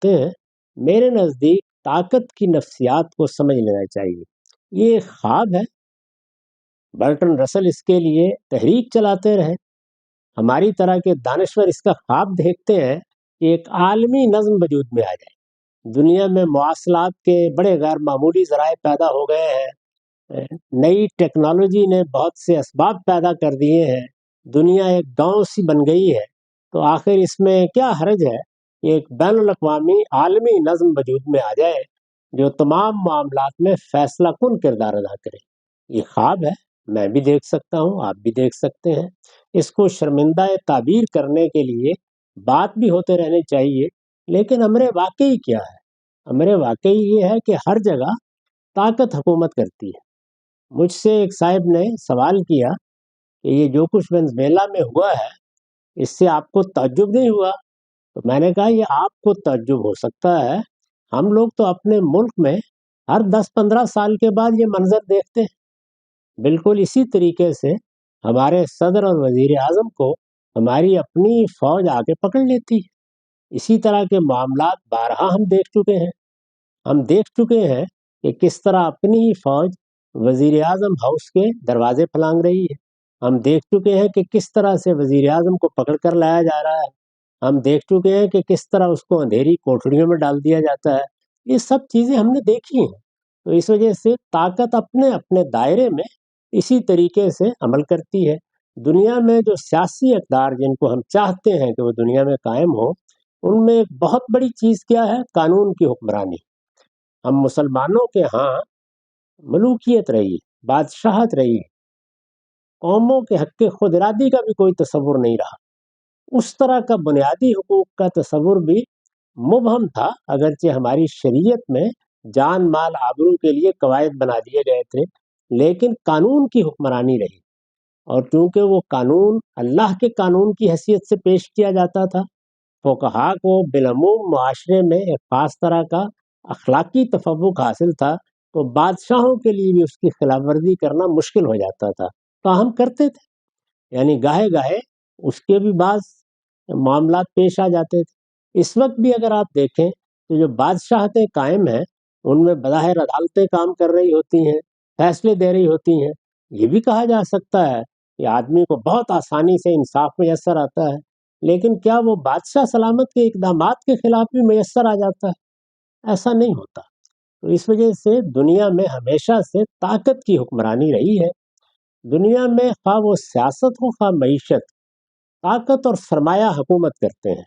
लिखتے हैं, मेरे नज़दीक ताकत की नफ्सियात को समझ लेना चाहिए। ये एक ख्वाब है। बर्टन रसल इसके लिए तहरीक चलाते रहे। हमारी तरह के दानश्वर इसका ख्वाब देखते हैं कि एक आलमी नज़्म वजूद में आ जाए। दुनिया में मवासलात के बड़े गैर मामूली ज़राए पैदा हो गए हैं। नई टेक्नोलॉजी ने बहुत से असबाब पैदा कर दिए हैं। दुनिया एक गांव सी बन गई है। तो आखिर इसमें क्या हर्ज है कि एक बैनुल-अक़वामी आलमी नज़्म वजूद में आ जाए जो तमाम मामलात में फैसला कुन किरदार अदा करे। ये ख्वाब है, मैं भी देख सकता हूँ, आप भी देख सकते हैं। इसको शर्मिंदा ताबीर करने के लिए बात भी होते रहने चाहिए, लेकिन अमरे वाकई क्या है? अमरे वाकई ये है कि हर जगह ताकत हुकूमत करती है। मुझसे एक साहब ने सवाल किया कि ये जो कुछ वेनेज़ुएला में हुआ है, इससे आपको तअज्जुब नहीं हुआ? तो मैंने कहा ये आपको तअज्जुब हो सकता है, हम लोग तो अपने मुल्क में हर 10-15 साल के बाद ये मंज़र देखते हैं। बिल्कुल इसी तरीके से हमारे सदर और वज़ीर-ए-आज़म को हमारी अपनी फ़ौज आके पकड़ लेती है। इसी तरह के मामलात बारहा हम देख चुके हैं। हम देख चुके हैं कि किस तरह अपनी ही फ़ौज वज़ीर-ए-आज़म हाउस के दरवाज़े फलांग रही है। हम देख चुके हैं कि किस तरह से वज़ीर-ए-आज़म को पकड़ कर लाया जा रहा है। हम देख चुके हैं कि किस तरह उसको अंधेरी कोठरियों में डाल दिया जाता है। ये सब चीज़ें हमने देखी हैं। तो इस वजह से ताकत अपने-अपने दायरे में इसी तरीके से अमल करती है। दुनिया में जो सियासी इक़्तिदार जिनको हम चाहते हैं कि वो दुनिया में कायम हो, उनमें एक बहुत बड़ी चीज़ क्या है? कानून की हुक्मरानी। हम मुसलमानों के यहाँ मलूकियत रही, बादशाहत रही, कौमों के हक़ खुद इरादी का भी कोई तसव्वुर नहीं रहा। उस तरह का बुनियादी हुकूक का तसव्वुर भी मुबहम था, अगरचे हमारी शरीयत में जान, माल, आबरू के लिए कवायद बना दिए गए थे, लेकिन कानून की हुक्मरानी रही। और चूँकि वो कानून अल्लाह के कानून की हैसियत से पेश किया जाता था, फ़ुक़हा को बिलअमूम मुआशरे में एक ख़ास तरह का अख़लाक़ी तफ़व्वुक़ हासिल था, तो बादशाहों के लिए भी उसकी खिलाफ़ वर्ज़ी करना मुश्किल हो जाता था। ताहम करते थे, यानी गाहे-गाहे उसके भी बाज़ मामलात पेश आ जाते थे। इस वक़्त भी अगर आप देखें तो जो बादशाहतें कायम हैं, उनमें बज़ाहिर अदालतें काम कर रही होती हैं, फ़ैसले दे रही होती हैं। ये भी कहा जा सकता है कि आदमी को बहुत आसानी से इंसाफ़ मयस्सर आता है, लेकिन क्या वो बादशाह सलामत के इक़दामात के खिलाफ़ भी मयस्सर आ जाता है? ऐसा नहीं होता। तो इस वजह से दुनिया में हमेशा से ताकत की हुक्मरानी रही है। दुनिया में ख़्वाह वो सियासत हो ख़्वाह मईशत, ताकत और सरमाया हुकूमत करते हैं।